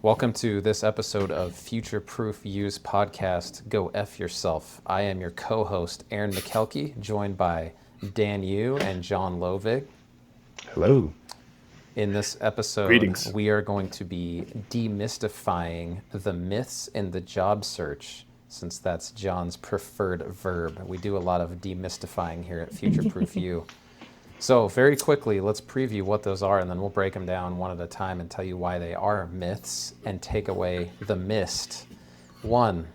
Welcome to this episode of FutureProof You's podcast, Go F Yourself. I am your co-host, Aaron McKelkey, joined by Dan Yu and John Lovig. Hello. In this episode, Greetings. we are going to be demystifying the myths in the job search, since that's John's preferred verb. We do a lot of demystifying here at FutureProof You. So very quickly, let's preview what those are, and then we'll break them down one at a time and tell you why they are myths and take away the mist. One,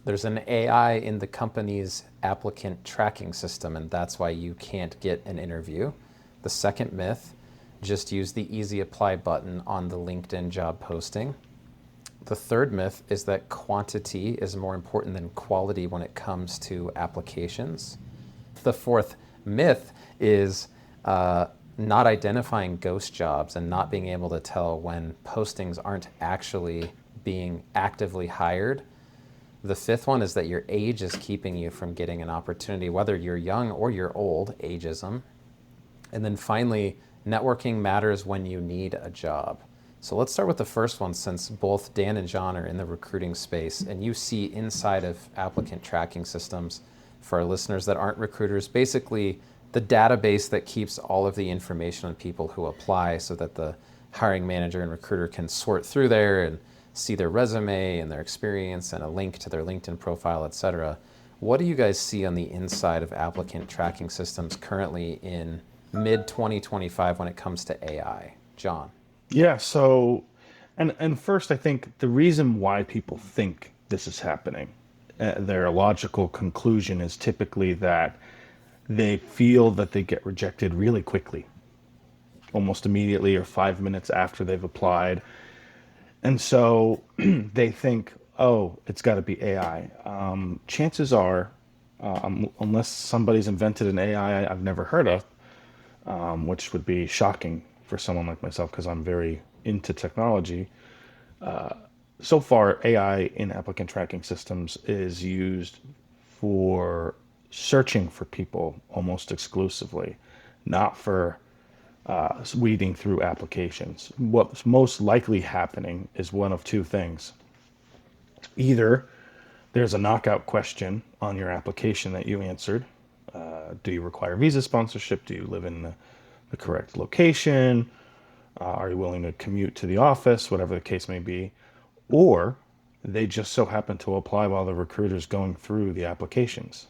there's an AI in the company's applicant tracking system, and that's why you can't get an interview. The second myth, just use the easy apply button on the LinkedIn job posting. The third myth is that quantity is more important than quality when it comes to applications. The fourth myth is not identifying ghost jobs and not being able to tell when postings aren't actually being actively hired. The fifth one is that your age is keeping you from getting an opportunity, whether you're young or you're old, ageism. And then finally, networking matters when you need a job. So let's start with the first one, since both Dan and John are in the recruiting space and you see inside of applicant tracking systems. For our listeners that aren't recruiters, basically the database that keeps all of the information on people who apply so that the hiring manager and recruiter can sort through there and see their resume and their experience and a link to their LinkedIn profile, etc. What do you guys see on the inside of applicant tracking systems currently in mid-2025 when it comes to AI? John. Yeah, so and first I think the reason why people think this is happening, their logical conclusion is typically that they feel that they get rejected really quickly, almost immediately or 5 minutes after they've applied. And so they think, oh, it's got to be AI. Chances are, unless somebody's invented an AI I've never heard of, which would be shocking for someone like myself because I'm very into technology. So far, AI in applicant tracking systems is used for searching for people almost exclusively, not for weeding through applications. What's most likely happening is one of two things. Either there's a knockout question on your application that you answered. Do you require visa sponsorship? Do you live in the correct location? Are you willing to commute to the office? Whatever the case may be. Or they just so happen to apply while the recruiter's going through the applications.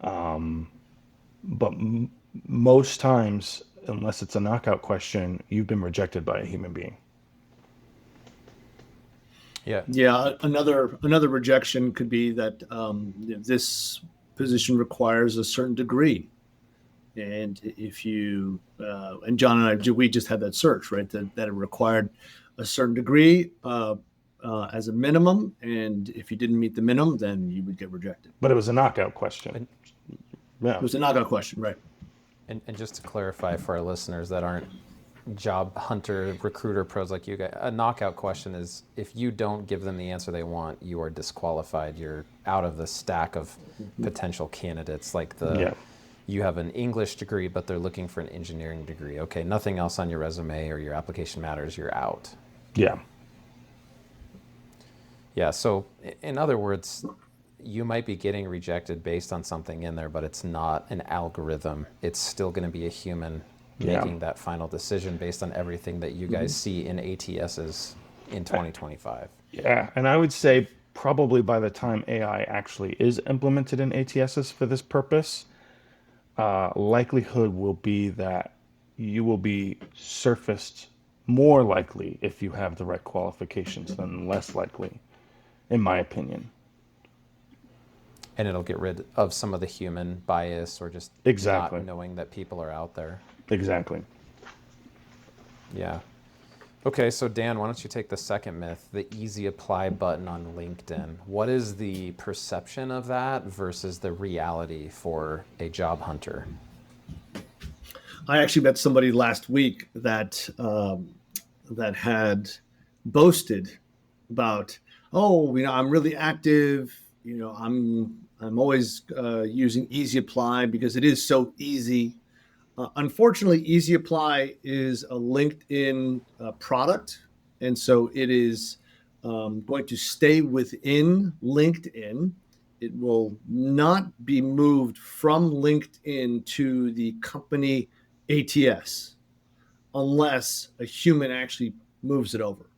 But most times, unless it's a knockout question, you've been rejected by a human being. Yeah. Yeah, another rejection could be that this position requires a certain degree, and if you and John and I, we just had that search, right? That it required a certain degree as a minimum, and if you didn't meet the minimum, then you would get rejected. But it was a knockout question. Yeah. It was a knockout question, right? And just to clarify for our listeners that aren't job hunter, recruiter pros like you guys, a knockout question is if you don't give them the answer they want, you are disqualified. You're out of the stack of potential candidates. Like you have an English degree, but they're looking for an engineering degree. Okay, nothing else on your resume or your application matters. You're out. Yeah. Yeah, so in other words, you might be getting rejected based on something in there, but it's not an algorithm. It's still going to be a human making that final decision based on everything that you guys see in ATSs in 2025. Yeah, and I would say probably by the time AI actually is implemented in ATSs for this purpose, likelihood will be that you will be surfaced more likely if you have the right qualifications than less likely, in my opinion. And it'll get rid of some of the human bias or just Exactly. not knowing that people are out there. Exactly. Yeah. Okay, so Dan, why don't you take the second myth, the easy apply button on LinkedIn. What is the perception of that versus the reality for a job hunter? I actually met somebody last week that that had boasted about, I'm really active. I'm always using Easy Apply because it is so easy. Unfortunately, Easy Apply is a LinkedIn product, and so it is going to stay within LinkedIn. It will not be moved from LinkedIn to the company ATS unless a human actually moves it over,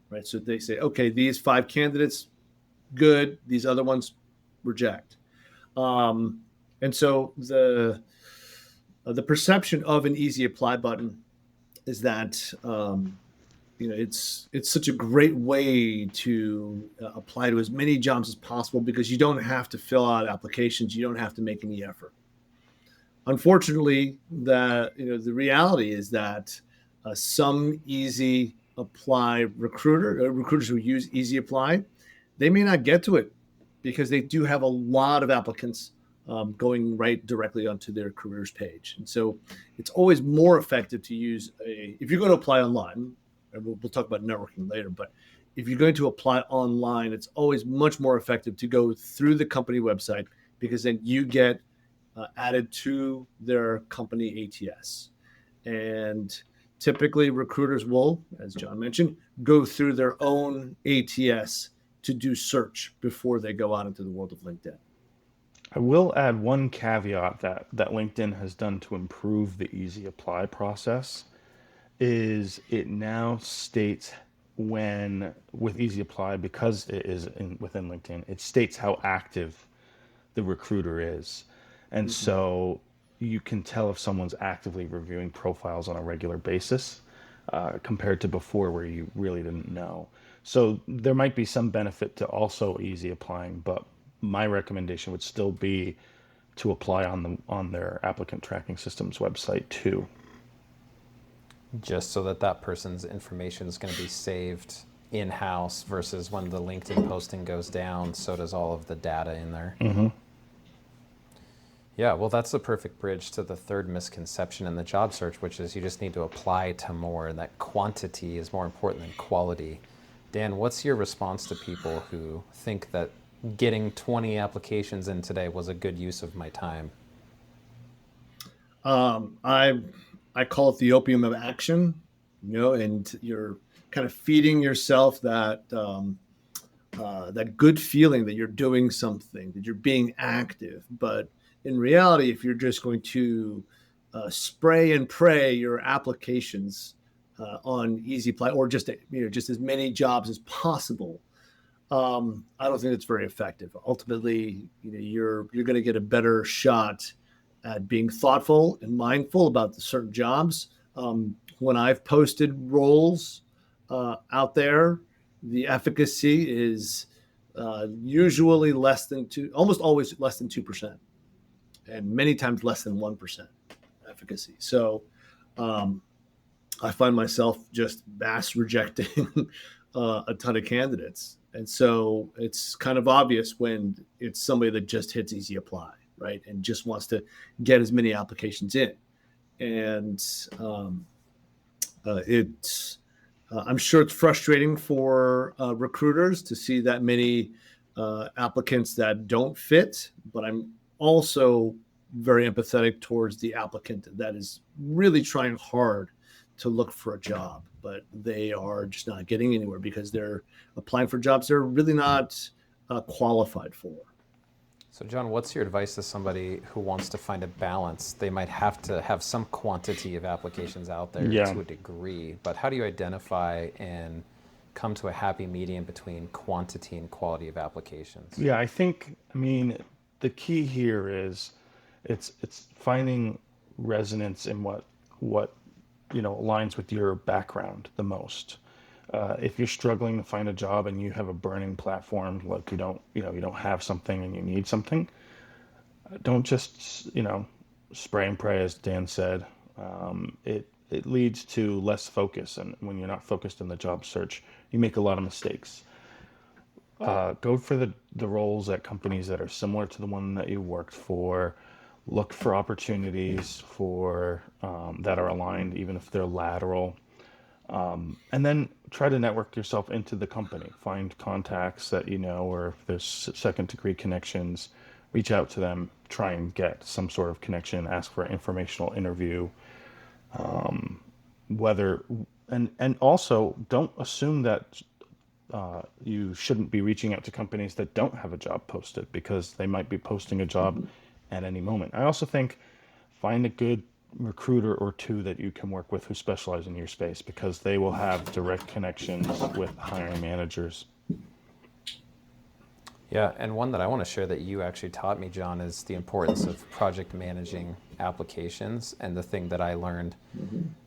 right? So they say, okay, these 5 candidates, good. These other ones, reject. And so the perception of an easy apply button is that it's such a great way to apply to as many jobs as possible because you don't have to fill out applications, you don't have to make any effort. Unfortunately, the reality is that some easy apply recruiters who use easy apply, they may not get to it because they do have a lot of applicants going right directly onto their careers page. And so it's always more effective to use if you're going to apply online, and we'll talk about networking later, but if you're going to apply online, it's always much more effective to go through the company website because then you get added to their company ATS. And typically recruiters will, as John mentioned, go through their own ATS to do search before they go out into the world of LinkedIn. I will add one caveat that LinkedIn has done to improve the easy apply process is it now states when with easy apply, because it is within LinkedIn, it states how active the recruiter is. And so you can tell if someone's actively reviewing profiles on a regular basis compared to before where you really didn't know. So there might be some benefit to also easy applying, but my recommendation would still be to apply on their applicant tracking systems website too. Just so that that person's information is going to be saved in-house versus when the LinkedIn posting goes down, so does all of the data in there. Yeah, well, that's the perfect bridge to the third misconception in the job search, which is you just need to apply to more, and that quantity is more important than quality. Dan, what's your response to people who think that getting 20 applications in today was a good use of my time? I call it the opium of action, and you're kind of feeding yourself that good feeling that you're doing something, that you're being active. But in reality, if you're just going to spray and pray your applications on easy apply or just as many jobs as possible, I don't think it's very effective. Ultimately, you're going to get a better shot at being thoughtful and mindful about the certain jobs. When I've posted roles out there, the efficacy is usually less than almost always less than 2%, and many times less than 1% efficacy. So I find myself just mass rejecting a ton of candidates. And so it's kind of obvious when it's somebody that just hits easy apply, right? And just wants to get as many applications in. And I'm sure it's frustrating for recruiters to see that many applicants that don't fit, but I'm also very empathetic towards the applicant that is really trying hard to look for a job, but they are just not getting anywhere because they're applying for jobs they're really not qualified for. So, John, what's your advice to somebody who wants to find a balance? They might have to have some quantity of applications out there Yeah. to a degree, but how do you identify and come to a happy medium between quantity and quality of applications? Yeah, I mean, the key here is it's finding resonance in what aligns with your background the most. If you're struggling to find a job and you have a burning platform, like you don't have something and you need something, don't just spray and pray, as Dan said. It leads to less focus, and when you're not focused in the job search, you make a lot of mistakes. Go for the roles at companies that are similar to the one that you worked for. Look for opportunities for that are aligned, even if they're lateral. And then try to network yourself into the company. Find contacts that or if there's second degree connections, reach out to them, try and get some sort of connection, ask for an informational interview. Whether and also don't assume that you shouldn't be reaching out to companies that don't have a job posted because they might be posting a job at any moment. I also think find a good recruiter or two that you can work with who specialize in your space because they will have direct connections with hiring managers. Yeah, and one that I want to share that you actually taught me, John, is the importance of project managing applications. And the thing that I learned,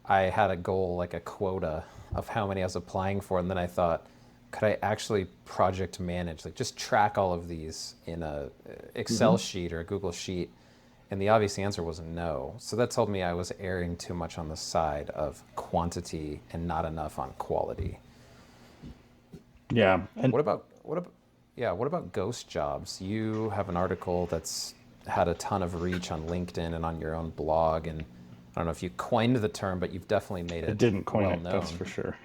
I had a goal, like a quota of how many I was applying for, and then I thought, could I actually project manage, like just track all of these in a Excel sheet or a Google sheet? And the obvious answer was no. So that told me I was erring too much on the side of quantity and not enough on quality. Yeah, and What about ghost jobs? You have an article that's had a ton of reach on LinkedIn and on your own blog, and I don't know if you coined the term, but you've definitely made I it didn't coin well it, that's known. for sure.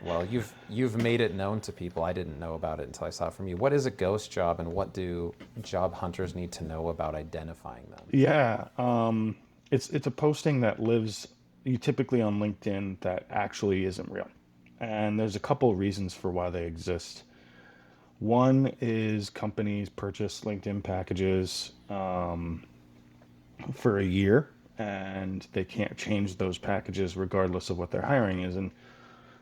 Well, you've made it known to people. I didn't know about it until I saw it from you. What is a ghost job, and what do job hunters need to know about identifying them? Yeah, it's a posting that lives you typically on LinkedIn that actually isn't real, and there's a couple reasons for why they exist. One is companies purchase LinkedIn packages for a year, and they can't change those packages regardless of what their hiring is, and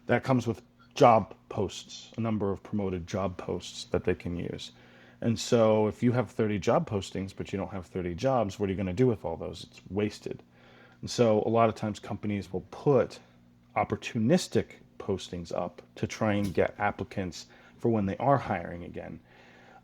that comes with job posts, a number of promoted job posts that they can use. And so if you have 30 job postings, but you don't have 30 jobs, what are you going to do with all those? It's wasted. And so a lot of times companies will put opportunistic postings up to try and get applicants for when they are hiring again.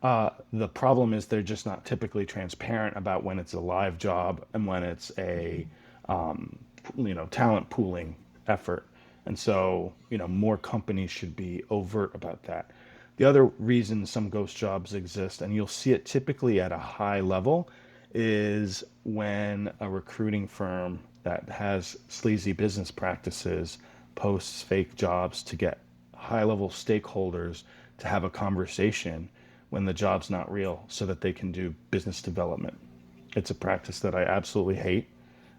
The problem is they're just not typically transparent about when it's a live job and when it's a talent pooling effort. And so, more companies should be overt about that. The other reason some ghost jobs exist, and you'll see it typically at a high level, is when a recruiting firm that has sleazy business practices posts fake jobs to get high level stakeholders to have a conversation when the job's not real so that they can do business development. It's a practice that I absolutely hate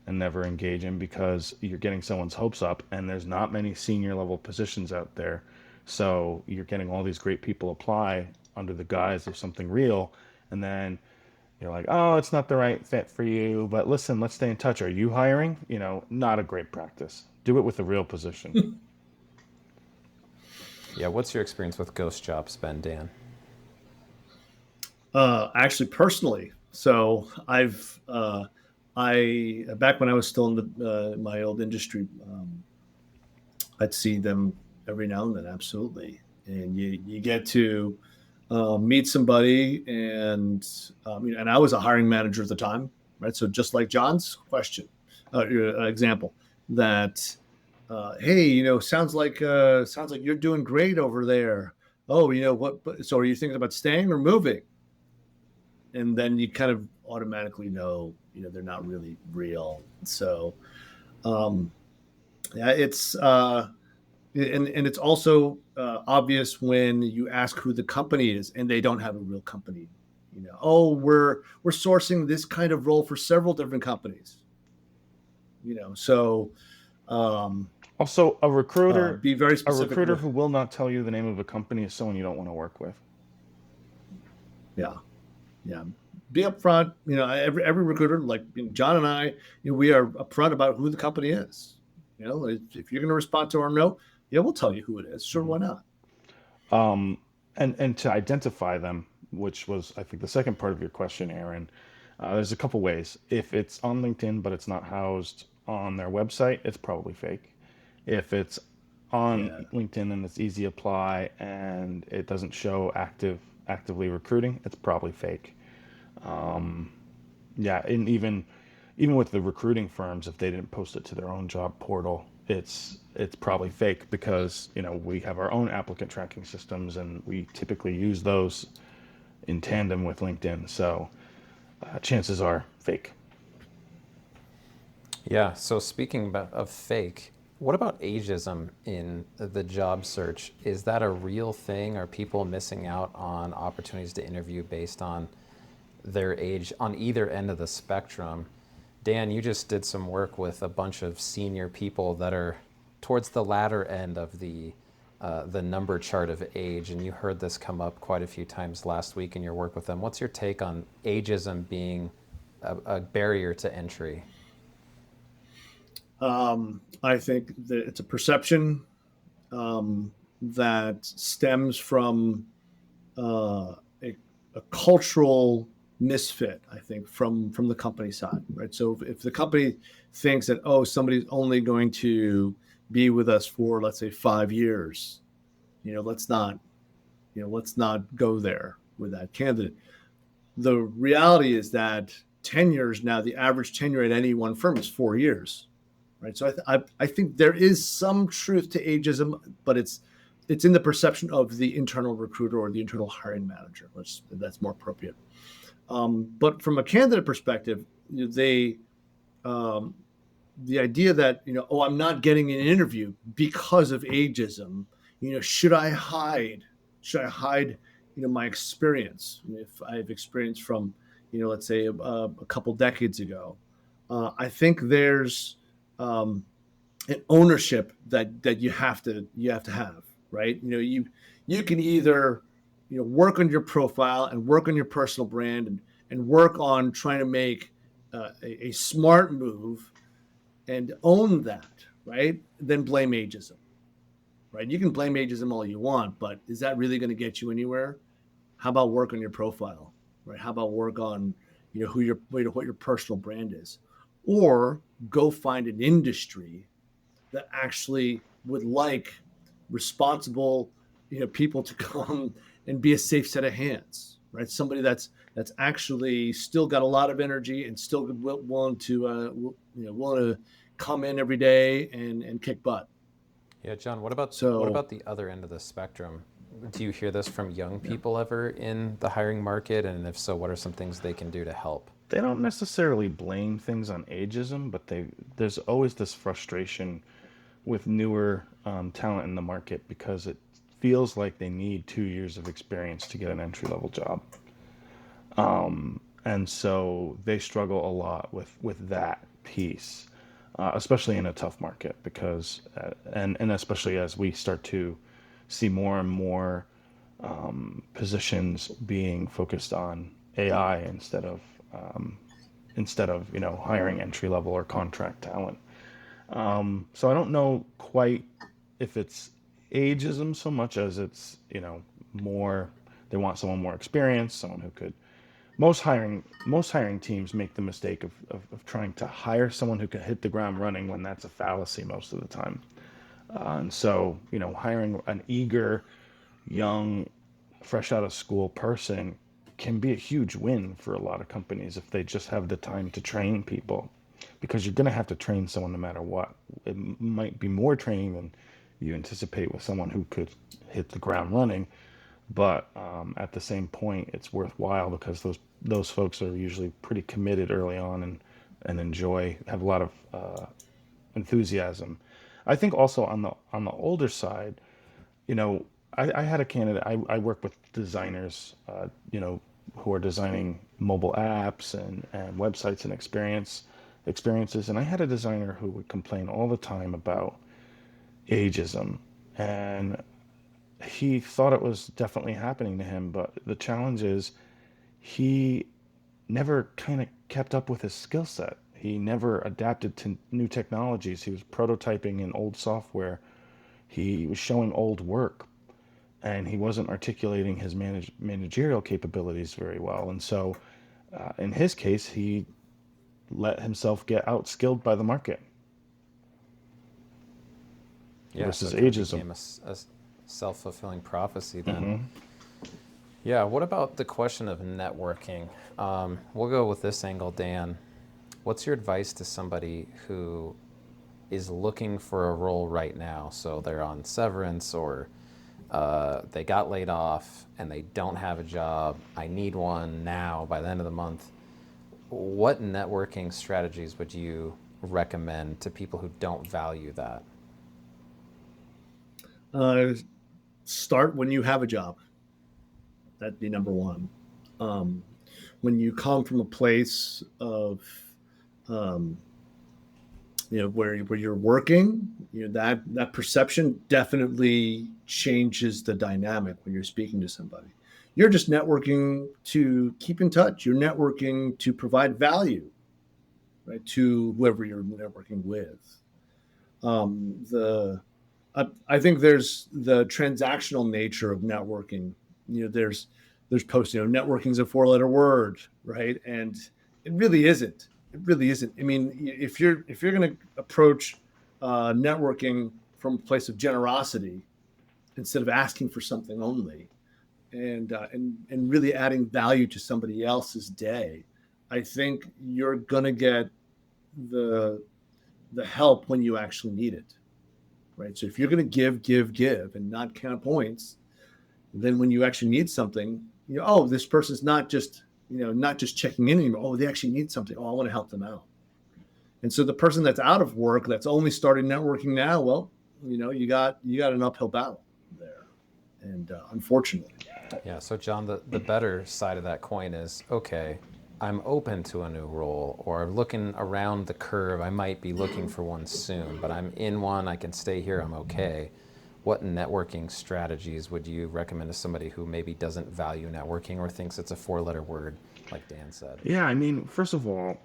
and never engage in because you're getting someone's hopes up and there's not many senior level positions out there. So you're getting all these great people apply under the guise of something real, and then you're like, oh, it's not the right fit for you, but listen, let's stay in touch. Are you hiring? Not a great practice. Do it with a real position. Yeah, what's your experience with ghost jobs, Ben, Dan? Actually, personally, so I back when I was still in my old industry, I'd see them every now and then, absolutely. And you get to meet somebody, and I was a hiring manager at the time, right? So just like John's question, example, that hey, sounds like you're doing great over there. Oh, what? So are you thinking about staying or moving? And then you kind of automatically know, they're not really real. So, um, yeah, and it's also obvious when you ask who the company is and they don't have a real company. Oh, we're sourcing this kind of role for several different companies. So Also, be very a specific recruiter with, who will not tell you the name of a company is someone you don't want to work with. yeah, yeah. Be upfront. Every recruiter, like John and I, we are upfront about who the company is. If you're going to respond to our note, yeah, we'll tell you who it is. Sure, why not? And to identify them, which was I think the second part of your question, Aaron. There's a couple ways. If it's on LinkedIn but it's not housed on their website, it's probably fake. If it's on Yeah, LinkedIn and it's easy apply and it doesn't show actively recruiting, it's probably fake. Yeah, and even with the recruiting firms, if they didn't post it to their own job portal, it's probably fake because we have our own applicant tracking systems and we typically use those in tandem with LinkedIn. So chances are fake. Yeah, so speaking of fake, what about ageism in the job search? Is that a real thing? Are people missing out on opportunities to interview based on their age on either end of the spectrum? Dan, you just did some work with a bunch of senior people that are towards the latter end of the the number chart of age, and you heard this come up quite a few times last week in your work with them. What's your take on ageism being a barrier to entry? I think that it's a perception that stems from a cultural misfit, I think, from the company side, right? So if the company thinks that, oh, somebody's only going to be with us for, let's say, 5 years, let's not, let's not go there with that candidate. The reality is that tenures now, the average tenure at any one firm is 4 years, right? So I think there is some truth to ageism, but it's in the perception of the internal recruiter or the internal hiring manager, which that's more appropriate. But from a candidate perspective, they the idea that oh, I'm not getting an interview because of ageism. Should I hide? Should I hide? My experience. If I have experience from let's say a couple decades ago, I think there's an ownership that you have to have, right? You can either work on your profile and work on your personal brand and work on trying to make a smart move and own that, right? Then blame ageism, right? You can blame ageism all you want, but is that really going to get you anywhere? How about work on your profile, right? How about work on who your what your personal brand is, or go find an industry that actually would like responsible people to come and be a safe set of hands, right? Somebody that's actually still got a lot of energy and still willing to willing to come in every day and kick butt. Yeah, John, what So about the other end of the spectrum? Do you hear this from young yeah. people ever in the hiring market? And if so, what are some things they can do to help? They don't necessarily blame things on ageism, but there's always this frustration with newer talent in the market because it feels like they need 2 years of experience to get an entry level job. And so they struggle a lot with that piece, especially in a tough market because, and especially as we start to see more and more positions being focused on AI instead of hiring entry level or contract talent. So I don't know quite if it's ageism so much as it's more they want someone more experienced, someone who could. Most hiring teams make the mistake of trying to hire someone who can hit the ground running when that's a fallacy most of the time. And so hiring an eager, young, fresh out of school person can be a huge win for a lot of companies if they just have the time to train people because you're going to have to train someone no matter what. It might be more training than you anticipate with someone who could hit the ground running, but at the same point, it's worthwhile because those folks are usually pretty committed early on and have a lot of enthusiasm. I think also on the older side, you know, I had a candidate. I work with designers, who are designing mobile apps and websites and experiences. And I had a designer who would complain all the time about ageism, and he thought it was definitely happening to him. But the challenge is he never kind of kept up with his skill set. He never adapted to new technologies. He was prototyping in old software. He was showing old work, and he wasn't articulating his managerial capabilities very well. And so, in his case, he let himself get outskilled by the market Yeah, so versus it kind of ageism. became a self-fulfilling prophecy then. Yeah, what about the question of networking? We'll go with this angle, Dan. What's your advice to somebody who is looking for a role right now? So they're on severance or they got laid off and they don't have a job. I need one now by the end of the month. What networking strategies would you recommend to people who don't value that? uh, start when you have a job. That'd be number one. Um, when you come from a place of um, where you're working, that perception definitely changes the dynamic when you're speaking to somebody. You're just networking to keep in touch. You're networking to provide value, right, to whoever you're networking with. I think there's the transactional nature of networking. There's posts, networking is a 4-letter word, right? And it really isn't. It really isn't. I mean, if you're going to approach networking from a place of generosity instead of asking for something only, and really adding value to somebody else's day, I think you're going to get the help when you actually need it, right? So if you're going to give, and not count points, then when you actually need something, this person's not just checking in anymore. Oh, they actually need something. Oh, I want to help them out. And so the person that's out of work, that's only started networking now, well, you got an uphill battle there, and unfortunately. Yeah. So John, the better side of that coin is, okay, I'm open to a new role, or looking around the curve. I might be looking for one soon, but I'm in one. I can stay here. I'm okay. What networking strategies would you recommend to somebody who maybe doesn't value networking or thinks it's a 4-letter word, like Dan said? Yeah, I mean, first of all,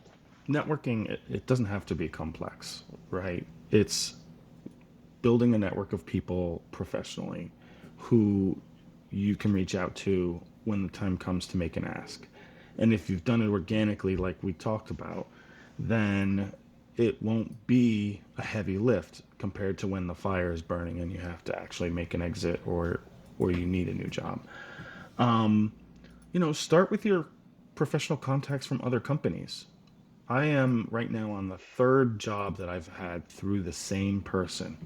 networking, it doesn't have to be complex, right? It's building a network of people professionally who you can reach out to when the time comes to make an ask. And if you've done it organically, like we talked about, then it won't be a heavy lift compared to when the fire is burning and you have to actually make an exit, or you need a new job. Start with your professional contacts from other companies. I am right now on the third job that I've had through the same person,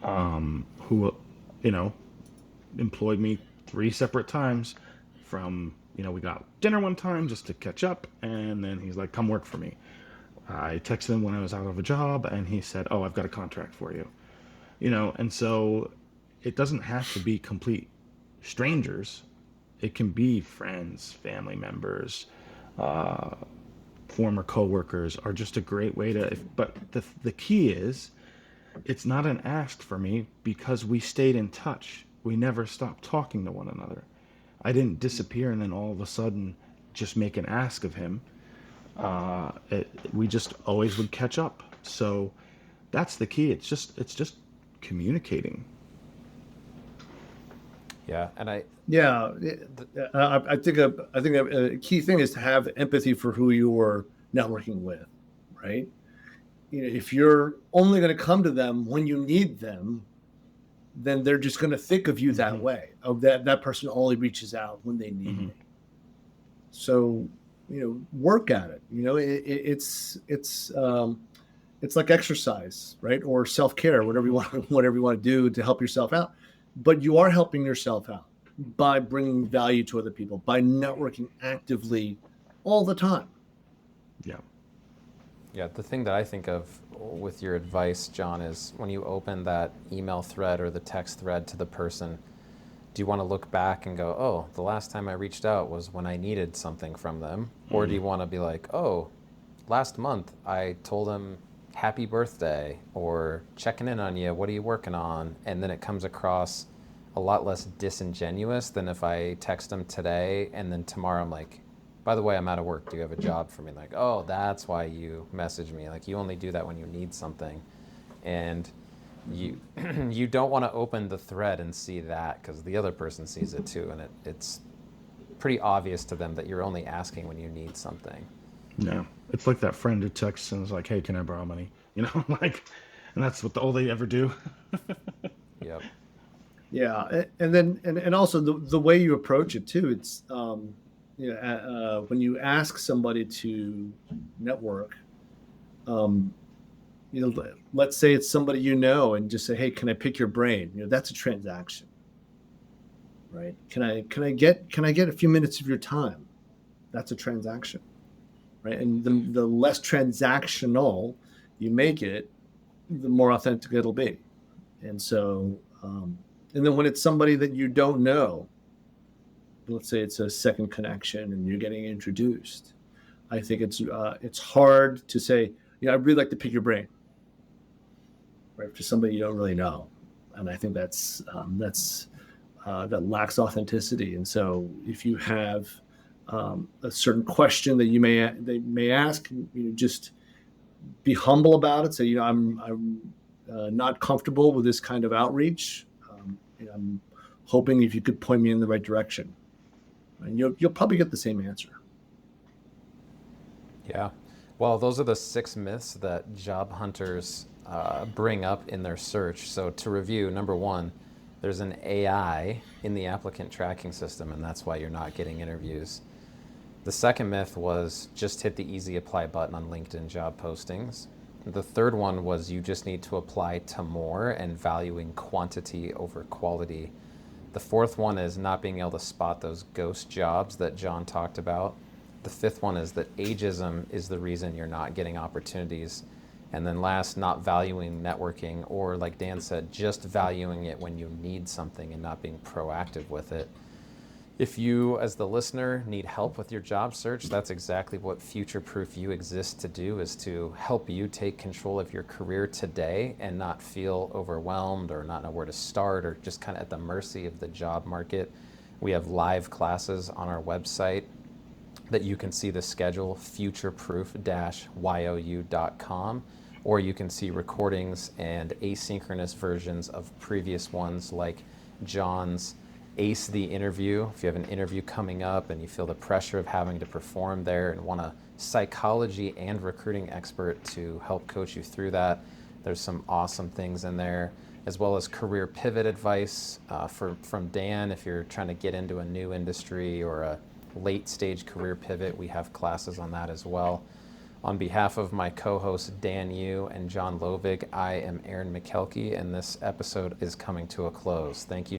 who, employed me 3 separate times. From, we got dinner one time just to catch up, and then he's like, come work for me. I texted him when I was out of a job, and he said, oh, I've got a contract for you. And so it doesn't have to be complete strangers. It can be friends, family members, former coworkers are just a great way to. But the key is, it's not an ask for me, because we stayed in touch. We never stopped talking to one another. I didn't disappear and then all of a sudden just make an ask of him. We just always would catch up. So that's the key. It's just communicating. Yeah, and Yeah, I think a key thing is to have empathy for who you are networking with, right? If you're only going to come to them when you need them, then they're just going to think of you that way. Of that person only reaches out when they need me. So, work at it. It's like exercise, right? Or self-care, whatever you want to do to help yourself out. But you are helping yourself out by bringing value to other people, by networking actively all the time. Yeah. Yeah, the thing that I think of with your advice, John, is when you open that email thread or the text thread to the person, do you want to look back and go, oh, the last time I reached out was when I needed something from them? Or do you want to be like, oh, last month I told them happy birthday, or checking in on you, what are you working on? And then it comes across a lot less disingenuous than if I text them today and then tomorrow I'm like, by the way, I'm out of work. Do you have a job for me? Like, oh, that's why you message me. Like, you only do that when you need something. And you you don't want to open the thread and see that, because the other person sees it too. And it's pretty obvious to them that you're only asking when you need something. Yeah. It's like that friend who texts and is like, hey, can I borrow money? And that's all they ever do. Yep. Yeah. And then, and also the way you approach it too, it's, when you ask somebody to network, let's say it's somebody and just say, hey, can I pick your brain? That's a transaction, right? Can I get a few minutes of your time? That's a transaction, right? And the less transactional you make it, the more authentic it'll be. And so, and then when it's somebody that you don't know, let's say it's a second connection and you're getting introduced, I think it's hard to say, I'd really like to pick your brain, right? For somebody you don't really know, and I think that lacks authenticity. And so, if you have a certain question that they may ask, just be humble about it. Say, I'm not comfortable with this kind of outreach. I'm hoping if you could point me in the right direction, and you'll probably get the same answer. Yeah. Well, those are the 6 myths that job hunters bring up in their search. So to review, number 1, there's an AI in the applicant tracking system, and that's why you're not getting interviews. The second myth was just hit the easy apply button on LinkedIn job postings. The third one was you just need to apply to more and valuing quantity over quality. The fourth one is not being able to spot those ghost jobs that John talked about. The fifth one is that ageism is the reason you're not getting opportunities. And then last, not valuing networking, or like Dan said, just valuing it when you need something and not being proactive with it. If you, as the listener, need help with your job search, that's exactly what FutureProof You exists to do, is to help you take control of your career today and not feel overwhelmed or not know where to start or just kind of at the mercy of the job market. We have live classes on our website that you can see the schedule, futureproof-you.com, or you can see recordings and asynchronous versions of previous ones like John's Ace the Interview. If you have an interview coming up and you feel the pressure of having to perform there and want a psychology and recruiting expert to help coach you through that, there's some awesome things in there, as well as career pivot advice from Dan. If you're trying to get into a new industry or a late stage career pivot, we have classes on that as well. On behalf of my co-hosts Dan Yu and John Lovig, I am Aaron McKelkey, and this episode is coming to a close. Thank you